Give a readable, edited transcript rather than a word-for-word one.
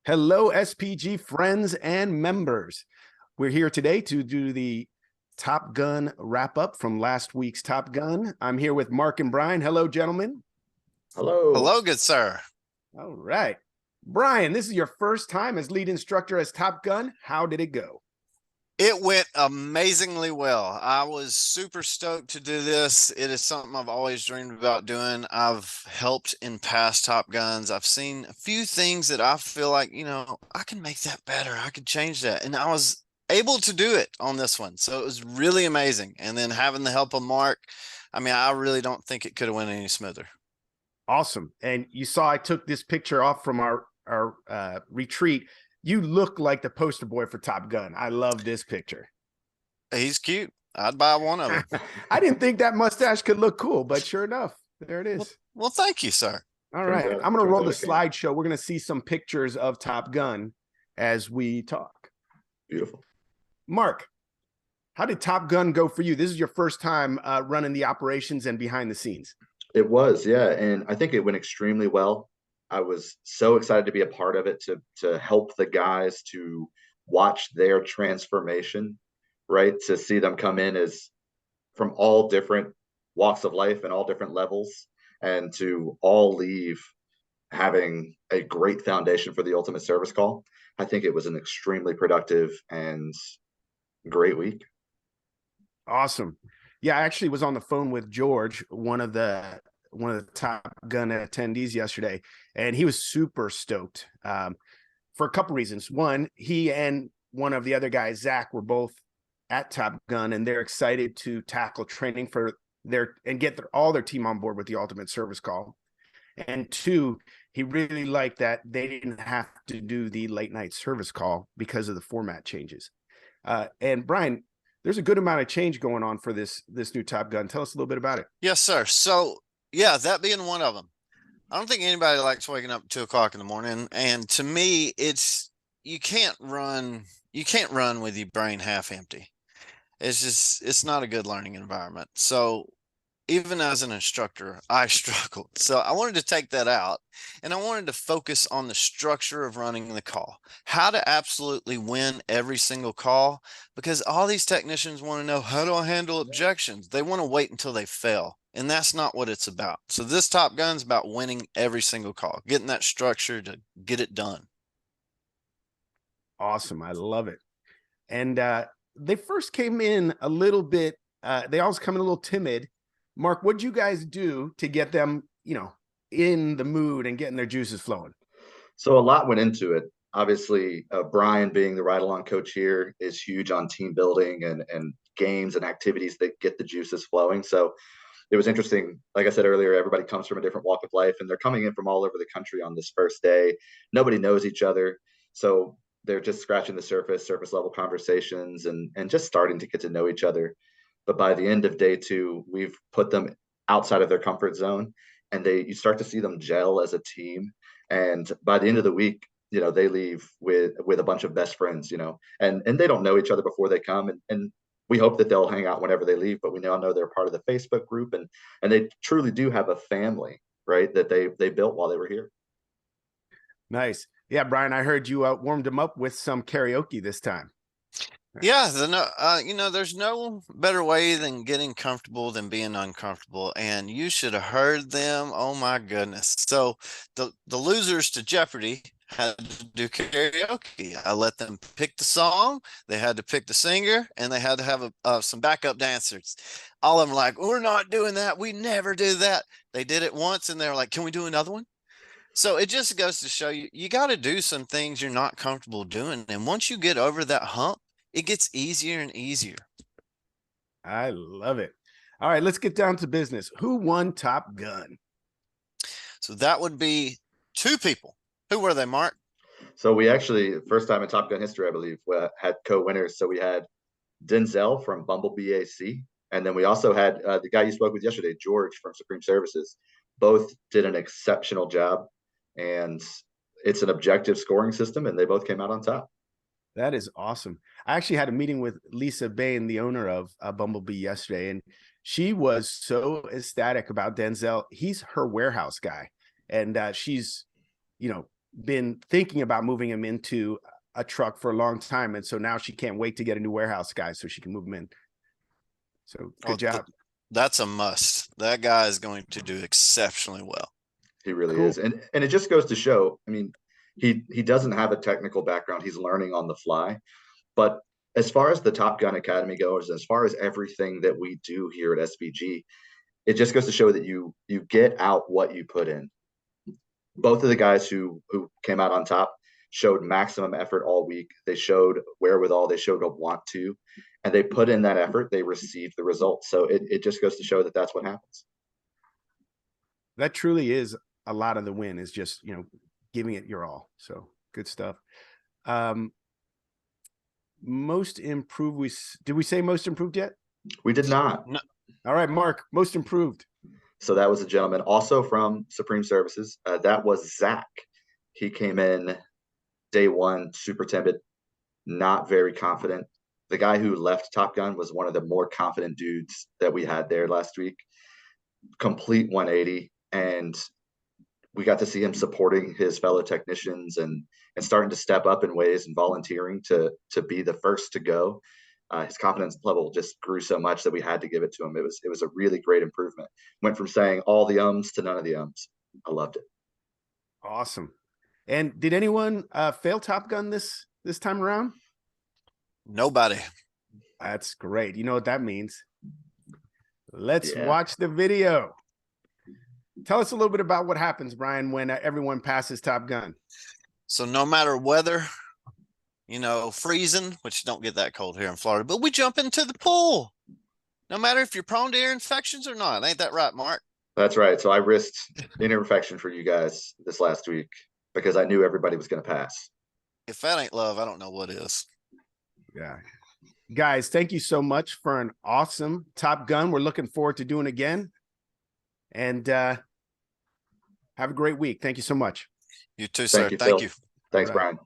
Hello, SPG friends and members. We're here today to do the Top Gun wrap up from last week's Top Gun. I'm here with Mark and Brian. Hello, gentlemen. Hello. Hello, good sir. All right. Brian, this is your first time as lead instructor as Top Gun. How did it go? It went amazingly well. I was super stoked to do this. It is something I've always dreamed about doing. I've helped in past Top Guns. I've seen a few things that I feel like, I can make that better. I could change that. And I was able to do it on this one. So it was really amazing. And then having the help of Mark, I really don't think it could have went any smoother. Awesome. And you saw I took this picture off from our retreat. You look like the poster boy for Top Gun. I love this picture. He's cute. I'd buy one of them. I didn't think that mustache could look cool, but sure enough, there it is. Well, thank you, sir. All right. I'm going to roll the slideshow. We're going to see some pictures of Top Gun as we talk. Beautiful. Mark, how did Top Gun go for you? This is your first time running the operations and behind the scenes. It was, yeah. And I think it went extremely well. I was so excited to be a part of it, to help the guys to watch their transformation, right? To see them come in as from all different walks of life and all different levels, and to all leave having a great foundation for the ultimate service call. I think it was an extremely productive and great week. Awesome. Yeah, I actually was on the phone with George, one of the Top Gun attendees yesterday, and he was super stoked for a couple reasons. One, he and one of the other guys, Zach, were both at Top Gun, and they're excited to tackle training for and get all their team on board with the ultimate service call. And two, he really liked that they didn't have to do the late night service call because of the format changes. And Brian, there's a good amount of change going on for this new Top Gun. Tell us a little bit about it. Yes, sir. So yeah, that being one of them. I don't think anybody likes waking up at 2 o'clock in the morning. And to me, you can't run with your brain half empty. It's not a good learning environment. So even as an instructor, I struggled. So I wanted to take that out, and I wanted to focus on the structure of running the call, how to absolutely win every single call, because all these technicians want to know, how do I handle objections? They want to wait until they fail. And that's not what it's about. So this Top Gun's about winning every single call, getting that structure to get it done. Awesome. I love it. And they first came in a little bit, they always come in a little timid. Mark, what'd you guys do to get them, in the mood and getting their juices flowing? So a lot went into it. Obviously, Brian being the ride-along coach here is huge on team building and games and activities that get the juices flowing. So it was interesting. Like I said earlier, everybody comes from a different walk of life, and they're coming in from all over the country on this first day. Nobody knows each other. So they're just scratching the surface level conversations and just starting to get to know each other. But by the end of day 2, we've put them outside of their comfort zone, and you start to see them gel as a team. And by the end of the week, they leave with a bunch of best friends, and they don't know each other before they come. And we hope that they'll hang out whenever they leave, but we now know they're part of the Facebook group, and they truly do have a family, right, that they built while they were here. Nice. Yeah, Brian, I heard you warmed them up with some karaoke this time. Yeah, there's no better way than getting comfortable than being uncomfortable, and you should have heard them. Oh my goodness! So the losers to Jeopardy had to do karaoke. I let them pick the song. They had to pick the singer, and they had to have some backup dancers. All of them were like, we're not doing that. We never do that. They did it once, and they were like, can we do another one? So it just goes to show you got to do some things you're not comfortable doing, and once you get over that hump, it gets easier and easier. I love it. All right, let's get down to business. Who won Top Gun? So that would be 2 people. Who were they, Mark? So we actually, first time in Top Gun history, I believe, had co-winners. So we had Denzel from Bumblebee AC, and then we also had the guy you spoke with yesterday, George from Supreme Services. Both did an exceptional job, and it's an objective scoring system, and they both came out on top. That is awesome. I actually had a meeting with Lisa Bain, the owner of Bumblebee, yesterday, and she was so ecstatic about Denzel. He's her warehouse guy, and she's, been thinking about moving him into a truck for a long time. And so now she can't wait to get a new warehouse guy so she can move him in. So good job. That's a must. That guy is going to do exceptionally well. He really Cool. is. And it just goes to show, I mean, he doesn't have a technical background. He's learning on the fly. But as far as the Top Gun Academy goes, as far as everything that we do here at SVG, it just goes to show that you get out what you put in. Both of the guys who came out on top showed maximum effort all week. They showed wherewithal, they showed a want to, and they put in that effort, they received the results. So it just goes to show that that's what happens. That truly is a lot of the win, is just, giving it your all. So good stuff. Most improved, did we say most improved yet? We did not. No. All right, Mark, most improved. So that was a gentleman also from Supreme Services. That was Zach. He came in day one, super timid, not very confident. The guy who left Top Gun was one of the more confident dudes that we had there last week. Complete 180. And we got to see him supporting his fellow technicians and starting to step up in ways and volunteering to be the first to go. His confidence level just grew so much that we had to give it to him. It was a really great improvement. Went from saying all the ums to none of the ums. I loved it. Awesome. And did anyone fail Top Gun this time around? Nobody. That's great. You know what that means. Let's watch the video. Tell us a little bit about what happens, Brian, when everyone passes Top Gun. So no matter weather, freezing, which don't get that cold here in Florida, but we jump into the pool. No matter if you're prone to ear infections or not. Ain't that right, Mark? That's right. So I risked ear infection for you guys this last week because I knew everybody was going to pass. If that ain't love, I don't know what is. Yeah. Guys, thank you so much for an awesome Top Gun. We're looking forward to doing it again. And have a great week. Thank you so much. You too, sir. Thank you. Thanks, Brian.